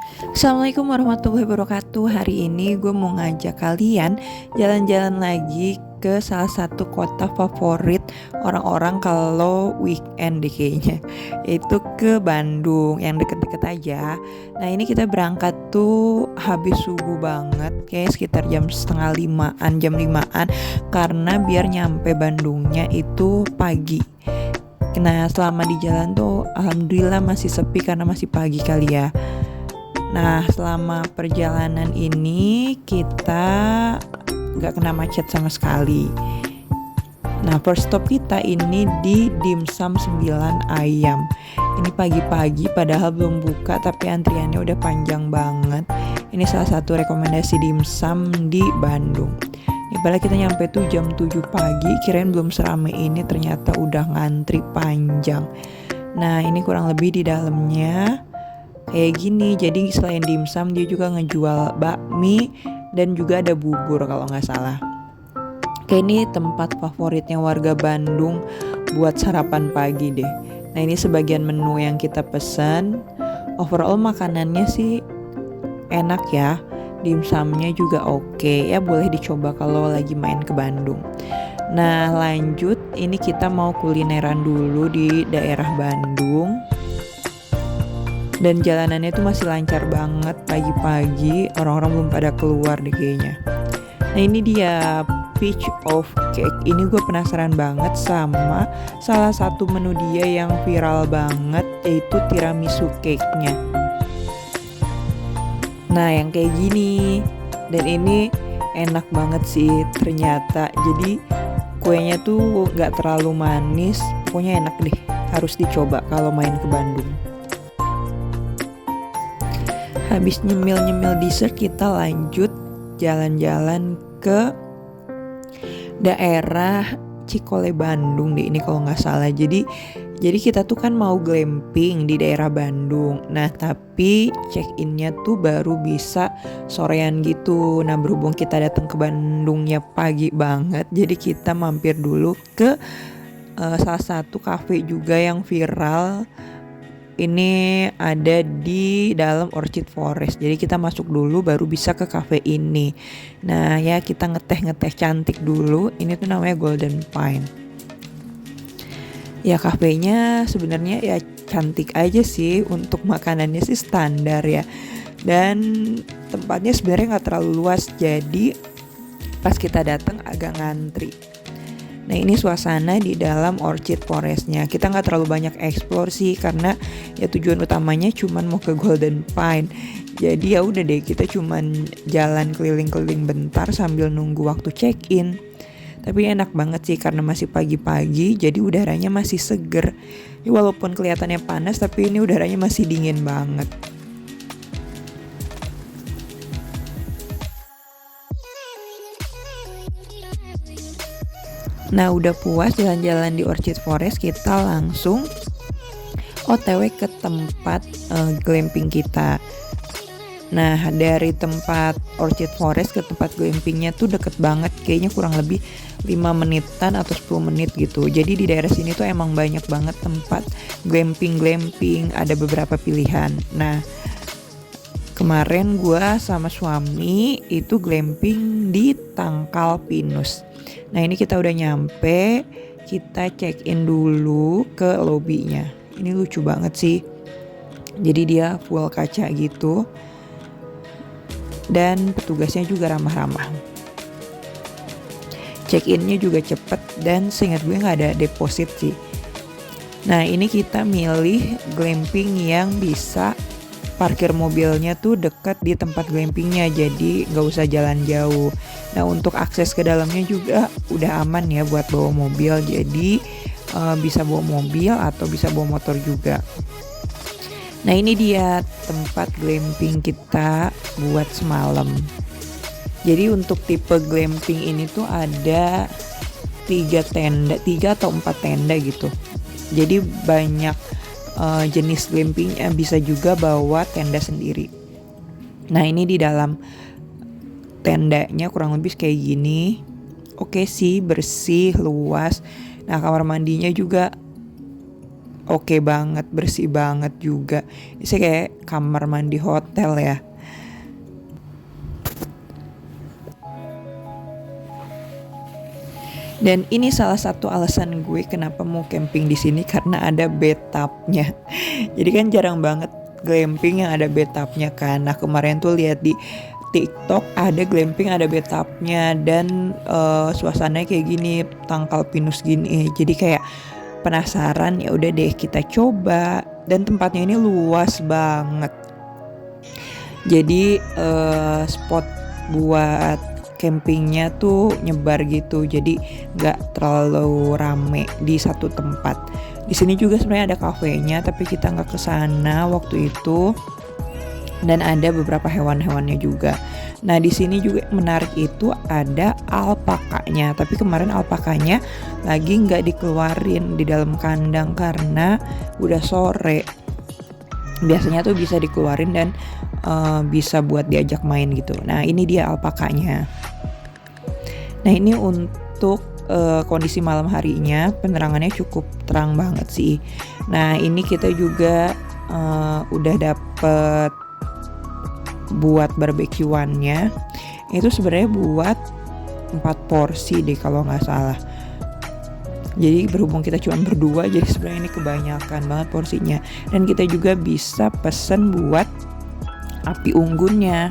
Assalamualaikum warahmatullahi wabarakatuh. Hari ini gue mau ngajak kalian jalan-jalan lagi ke salah satu kota favorit orang-orang kalau weekend deh kayaknya, yaitu ke Bandung yang deket-deket aja. Nah ini kita berangkat tuh habis subuh banget, kayak sekitar jam setengah limaan, jam limaan, karena biar nyampe Bandungnya itu pagi. Nah selama di jalan tuh alhamdulillah masih sepi karena masih pagi kali ya. Nah, selama perjalanan ini kita nggak kena macet sama sekali. Nah, first stop kita ini di Dimsum 9 Ayam. Ini pagi-pagi padahal belum buka tapi antriannya udah panjang banget. Ini salah satu rekomendasi dimsum di Bandung. Ini padahal kita nyampe tuh jam 7 pagi, kirain belum serame ini, ternyata udah ngantri panjang. Nah, ini kurang lebih di dalamnya kayak gini. Jadi selain dimsum dia juga ngejual bakmi dan juga ada bubur kalau nggak salah. Kayak ini tempat favoritnya warga Bandung buat sarapan pagi deh. Nah ini sebagian menu yang kita pesan. Overall makanannya sih enak ya. Dimsumnya juga oke ya, boleh dicoba kalau lagi main ke Bandung. Nah lanjut, ini kita mau kulineran dulu di daerah Bandung. Dan jalanannya tuh masih lancar banget, pagi-pagi orang-orang belum pada keluar deh kayaknya. Nah ini dia Peach of Cake. Ini gue penasaran banget sama salah satu menu dia yang viral banget, yaitu tiramisu cake-nya. Nah yang kayak gini, dan ini enak banget sih ternyata. Jadi kuenya tuh gak terlalu manis, pokoknya enak deh, harus dicoba kalau main ke Bandung. Habis nyemil-nyemil dessert, kita lanjut jalan-jalan ke daerah Cikole Bandung deh ini kalau nggak salah. Jadi kita tuh kan mau glamping di daerah Bandung. Nah tapi check-innya tuh baru bisa sorean gitu. Nah berhubung kita datang ke Bandungnya pagi banget, jadi kita mampir dulu ke salah satu cafe juga yang viral. Ini ada di dalam Orchid Forest. Jadi kita masuk dulu baru bisa ke cafe ini. Nah ya kita ngeteh-ngeteh cantik dulu. Ini tuh namanya Golden Pine. Ya kafenya sebenarnya ya cantik aja sih. Untuk makanannya sih standar ya. Dan tempatnya sebenarnya nggak terlalu luas. Jadi pas kita datang agak ngantri. Nah ini suasana di dalam Orchid Forest-nya. Kita nggak terlalu banyak explore sih karena ya tujuan utamanya cuman mau ke Golden Pine. Jadi ya udah deh, kita cuman jalan keliling-keliling bentar sambil nunggu waktu check-in. Tapi enak banget sih karena masih pagi-pagi, jadi udaranya masih seger. Ya, walaupun kelihatannya panas tapi ini udaranya masih dingin banget. Nah udah puas jalan-jalan di Orchid Forest, kita langsung OTW ke tempat glamping kita. Nah dari tempat Orchid Forest ke tempat glampingnya tuh deket banget, kayaknya kurang lebih 5 menitan atau 10 menit gitu. Jadi di daerah sini tuh emang banyak banget tempat glamping, ada beberapa pilihan. Nah kemarin gue sama suami itu glamping di Tangkal Pinus. Nah ini kita udah nyampe, kita check in dulu ke lobbynya. Ini lucu banget sih. Jadi dia full kaca gitu. Dan petugasnya juga ramah-ramah. Check innya juga cepet dan seingat gue gak ada deposit sih. Nah ini kita milih glamping yang bisa parkir mobilnya tuh dekat di tempat glampingnya, jadi nggak usah jalan jauh. Nah untuk akses ke dalamnya juga udah aman ya buat bawa mobil, jadi bisa bawa mobil atau bisa bawa motor juga. Nah ini dia tempat glamping kita buat semalam. Jadi untuk tipe glamping ini tuh ada 3 atau 4 tenda gitu. Jadi banyak jenis glampingnya, bisa juga bawa tenda sendiri. Nah ini di dalam tendanya kurang lebih kayak gini. Oke sih, bersih, luas. Nah kamar mandinya juga oke banget, bersih banget juga. Ini sih kayak kamar mandi hotel ya. Dan ini salah satu alasan gue kenapa mau camping di sini karena ada bathtubnya. Jadi kan jarang banget glamping yang ada bathtubnya kan. Nah kemarin tuh lihat di TikTok ada glamping ada bathtubnya dan suasananya kayak gini, tangkal pinus gini. Jadi kayak penasaran, ya udah deh kita coba. Dan tempatnya ini luas banget. Jadi spot buat campingnya tuh nyebar gitu, jadi nggak terlalu rame di satu tempat. Di sini juga sebenarnya ada kafenya, tapi kita nggak kesana waktu itu. Dan ada beberapa hewan-hewannya juga. Nah di sini juga menarik itu ada alpakanya, tapi kemarin alpakanya lagi nggak dikeluarin di dalam kandang karena udah sore. Biasanya tuh bisa dikeluarin dan bisa buat diajak main gitu. Nah ini dia alpakanya. Nah ini untuk kondisi malam harinya, penerangannya cukup terang banget sih. Nah ini kita juga udah dapet buat barbekyuannya. Itu sebenarnya buat 4 porsi deh kalau nggak salah. Jadi berhubung kita cuma berdua, jadi sebenarnya ini kebanyakan banget porsinya. Dan kita juga bisa pesen buat api unggunnya.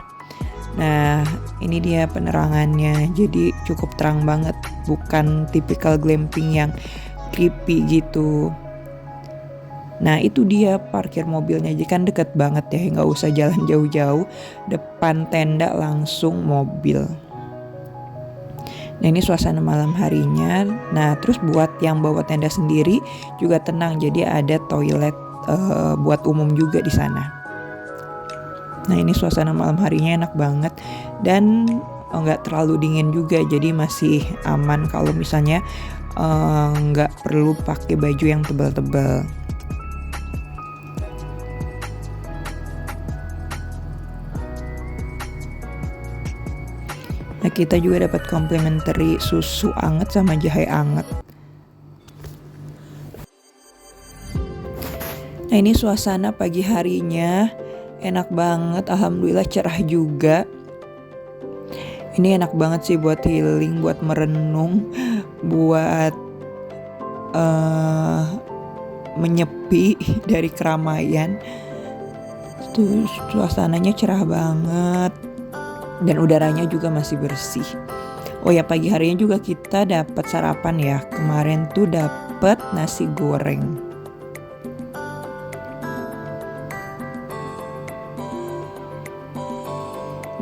Nah ini dia penerangannya, jadi cukup terang banget, bukan tipikal glamping yang creepy gitu. Nah itu dia parkir mobilnya, jadi kan deket banget ya, nggak usah jalan jauh-jauh, depan tenda langsung mobil. Nah ini suasana malam harinya. Nah terus buat yang bawa tenda sendiri juga tenang, jadi ada toilet buat umum juga di sana. Nah ini suasana malam harinya enak banget dan nggak terlalu dingin juga, jadi masih aman kalau misalnya nggak perlu pakai baju yang tebal-tebal. Nah kita juga dapat complimentary susu anget sama jahe anget. Nah ini suasana pagi harinya enak banget, alhamdulillah cerah juga. Ini enak banget sih buat healing, buat merenung, buat menyepi dari keramaian. Tuh suasananya cerah banget. Dan udaranya juga masih bersih. Oh ya pagi harinya juga kita dapat sarapan ya. Kemarin tuh dapat nasi goreng.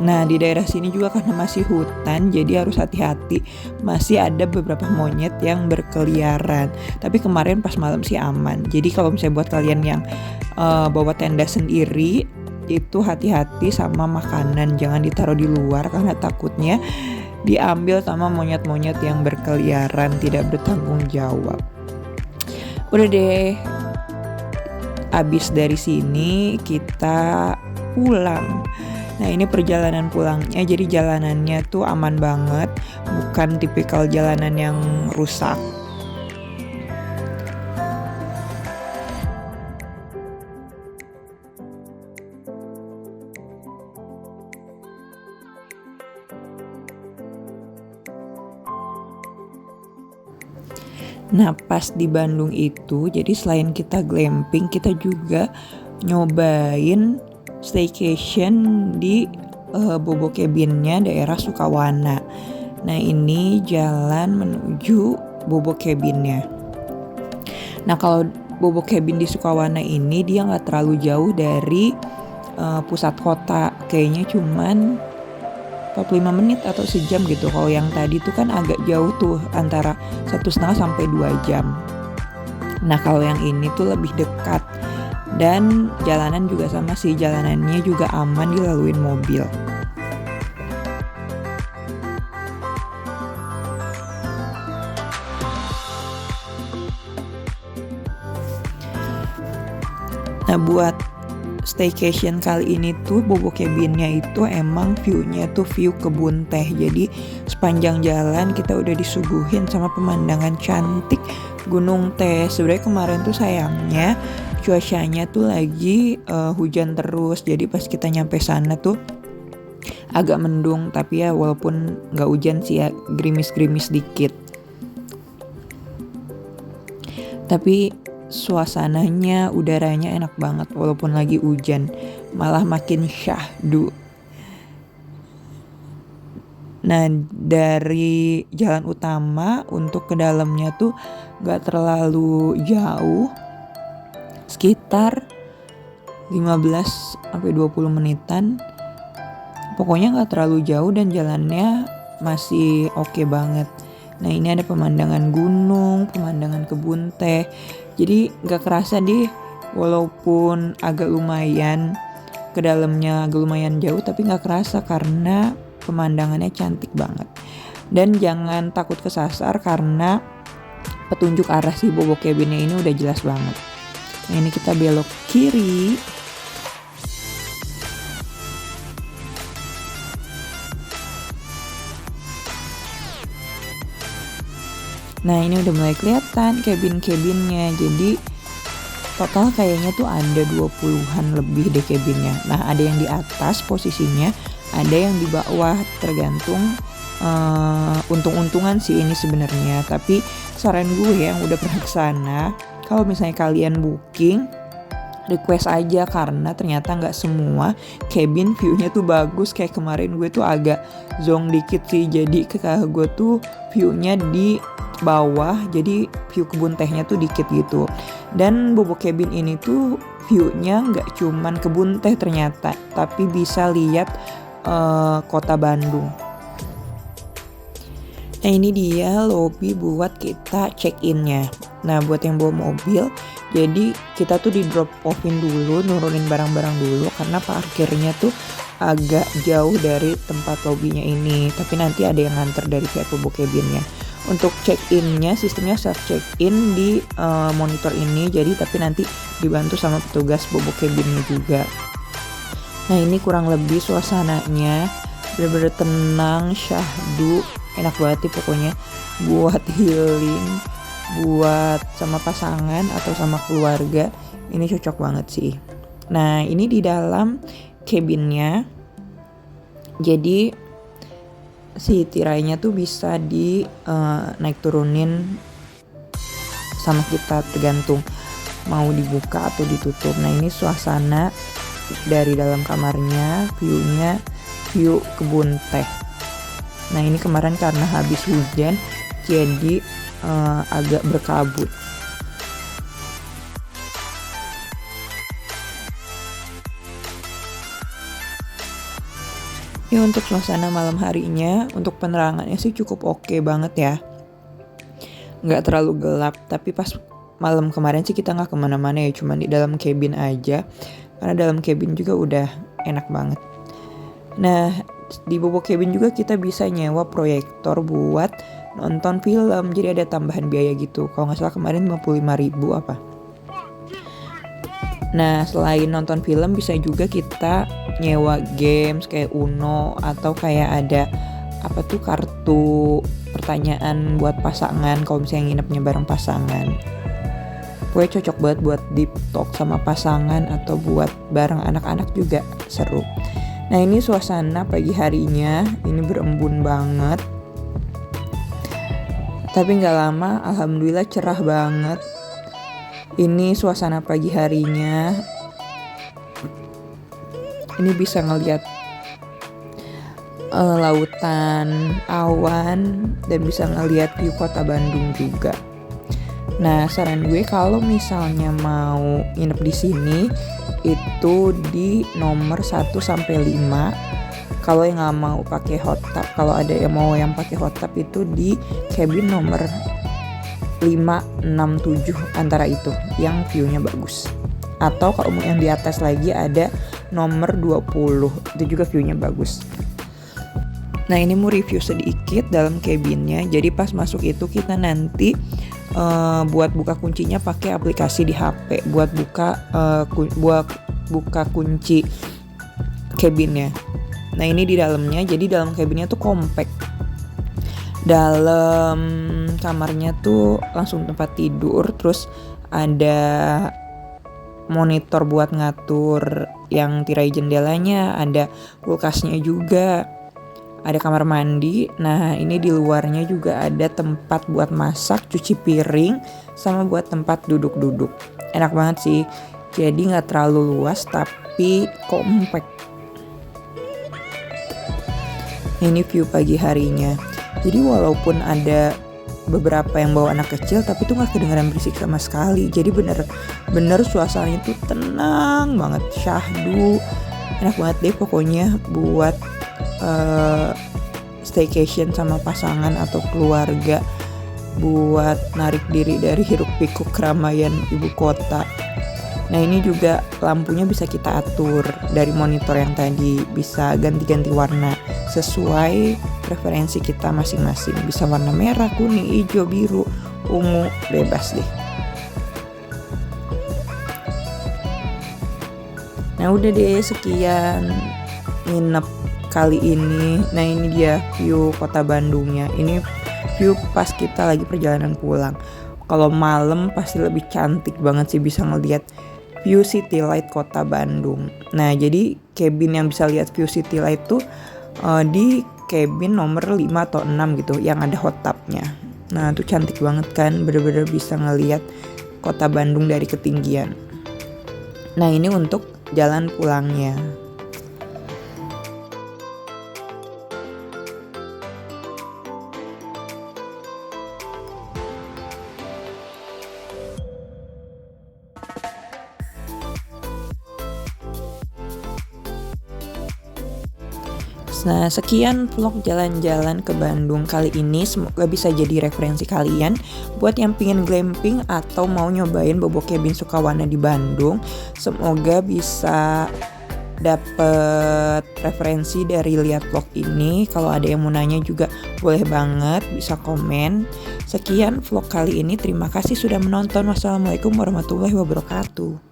Nah di daerah sini juga karena masih hutan, jadi harus hati-hati. Masih ada beberapa monyet yang berkeliaran. Tapi kemarin pas malam sih aman. Jadi kalau misalnya buat kalian yang bawa tenda sendiri, itu hati-hati sama makanan, jangan ditaruh di luar karena takutnya diambil sama monyet-monyet yang berkeliaran tidak bertanggung jawab. Udah deh, abis dari sini kita pulang. Nah ini perjalanan pulangnya, jadi jalanannya tuh aman banget, bukan tipikal jalanan yang rusak. Nah pas di Bandung itu, jadi selain kita glamping, kita juga nyobain staycation di Bobo Cabin-nya daerah Sukawana. Nah ini jalan menuju Bobo Cabin-nya. Nah kalau Bobo Cabin di Sukawana ini dia nggak terlalu jauh dari pusat kota, kayaknya cuman 45 menit atau sejam gitu. Kalau yang tadi tuh kan agak jauh tuh, antara 1,5 sampai 2 jam. Nah kalau yang ini tuh lebih dekat. Dan jalanan juga sama sih, jalanannya juga aman dilaluin mobil. Nah buat staycation kali ini tuh Bobo Cabinnya itu emang view-nya tuh view kebun teh. Jadi sepanjang jalan kita udah disuguhin sama pemandangan cantik gunung teh. Sebenarnya kemarin tuh sayangnya cuacanya tuh lagi hujan terus. Jadi pas kita nyampe sana tuh agak mendung, tapi ya walaupun nggak hujan sih ya, gerimis-gerimis dikit. Tapi suasananya, udaranya enak banget walaupun lagi hujan, malah makin syahdu. Nah, dari jalan utama untuk ke dalamnya tuh gak terlalu jauh, sekitar 15-20 menitan. Pokoknya gak terlalu jauh dan jalannya masih oke banget. Nah, ini ada pemandangan gunung, pemandangan kebun teh. Jadi gak kerasa deh, walaupun agak lumayan ke dalamnya, agak lumayan jauh, tapi gak kerasa karena pemandangannya cantik banget. Dan jangan takut kesasar karena petunjuk arah si Bobo Cabinnya ini udah jelas banget. Nah, ini kita belok kiri. Nah, ini udah mulai kelihatan cabin-cabinnya. Jadi total kayaknya tuh ada 20-an lebih deh cabinnya. Nah, ada yang di atas posisinya, ada yang di bawah, tergantung untung-untungan sih ini sebenarnya. Tapi saran gue yang udah pernah kesana, kalau misalnya kalian booking, request aja karena ternyata nggak semua cabin view-nya tuh bagus. Kayak kemarin gue tuh agak zonk dikit sih, jadi kakak gue tuh view-nya di bawah, jadi view kebun tehnya tuh dikit gitu. Dan Bobo Cabin ini tuh view-nya nggak cuman kebun teh ternyata, tapi bisa lihat kota Bandung. Nah, ini dia lobby buat kita check-in-nya. Nah, buat yang bawa mobil, jadi kita tuh di drop off-in dulu, nurunin barang-barang dulu karena parkirnya tuh agak jauh dari tempat lobbynya ini. Tapi nanti ada yang nganter dari pihak Bobo Cabinnya. Untuk check-in-nya sistemnya self check-in di monitor ini, jadi tapi nanti dibantu sama petugas Bobo Cabinnya juga. Nah, ini kurang lebih suasananya bener-bener tenang, syahdu, enak banget sih pokoknya buat healing, buat sama pasangan atau sama keluarga, ini cocok banget sih. Nah, ini di dalam cabinnya, jadi si tirainya tuh bisa di naik turunin sama kita, tergantung mau dibuka atau ditutup. Nah, ini suasana dari dalam kamarnya, view-nya view kebun teh. Nah, ini kemarin karena habis hujan jadi agak berkabut. Ya, untuk suasana malam harinya, untuk penerangannya sih cukup oke banget ya. Nggak terlalu gelap, tapi pas malam kemarin sih kita nggak kemana-mana ya, cuman di dalam cabin aja. Karena dalam cabin juga udah enak banget. Nah, di Bobo Cabin juga kita bisa nyewa proyektor buat nonton film. Jadi ada tambahan biaya gitu. Kalau nggak salah kemarin 55.000 apa. Nah, selain nonton film bisa juga kita nyewa games kayak Uno atau kayak ada apa tuh kartu pertanyaan buat pasangan kalau misalnya nginepnya bareng pasangan. Gue cocok banget buat deep talk sama pasangan atau buat bareng anak-anak juga seru. Nah, ini suasana pagi harinya, ini berembun banget. Tapi gak lama, alhamdulillah cerah banget. Ini suasana pagi harinya. Ini bisa ngeliat lautan, awan, dan bisa ngeliat view kota Bandung juga. Nah, saran gue kalau misalnya mau nginep di sini itu di nomor 1 sampai 5. Kalau yang nggak mau pakai hot tub, kalau ada yang mau yang pakai hot tub itu di cabin nomor 5, 6, 7 antara itu yang view-nya bagus. Atau kalau mau yang di atas lagi ada nomor 20, itu juga view-nya bagus. Nah, ini mau review sedikit dalam cabinnya. Jadi pas masuk itu kita nanti buat buka kuncinya pakai aplikasi di HP. Buat buka buat buka kunci cabinnya. Nah ini di dalamnya, jadi dalam cabinnya tuh compact. Dalam kamarnya tuh langsung tempat tidur, terus ada monitor buat ngatur yang tirai jendelanya, ada kulkasnya juga, ada kamar mandi. Nah ini di luarnya juga ada tempat buat masak, cuci piring, sama buat tempat duduk-duduk. Enak banget sih, jadi gak terlalu luas tapi compact. Ini view pagi harinya. Jadi walaupun ada beberapa yang bawa anak kecil, tapi tuh gak kedengeran berisik sama sekali. Jadi bener suasananya tuh tenang banget, syahdu. Enak banget deh pokoknya buat staycation sama pasangan atau keluarga, buat narik diri dari hiruk pikuk keramaian ibu kota. Nah ini juga lampunya bisa kita atur dari monitor yang tadi, bisa ganti-ganti warna sesuai preferensi kita masing-masing. Bisa warna merah, kuning, hijau, biru, ungu, bebas deh. Nah udah deh, sekian nginep kali ini. Nah ini dia view kota Bandungnya. Ini view pas kita lagi perjalanan pulang. Kalau malam pasti lebih cantik banget sih, bisa ngeliat view city light kota Bandung. Nah jadi cabin yang bisa lihat view city light tuh di cabin nomor 5 atau 6 gitu, yang ada hot tubnya. Nah tuh cantik banget kan, bener-bener bisa ngeliat kota Bandung dari ketinggian. Nah ini untuk jalan pulangnya. Nah sekian vlog jalan-jalan ke Bandung kali ini. Semoga bisa jadi referensi kalian buat yang pingin glamping atau mau nyobain bobo cabin Sukawana di Bandung. Semoga bisa dapet referensi dari lihat vlog ini. Kalau ada yang mau nanya juga boleh banget, bisa komen. Sekian vlog kali ini, terima kasih sudah menonton. Wassalamualaikum warahmatullahi wabarakatuh.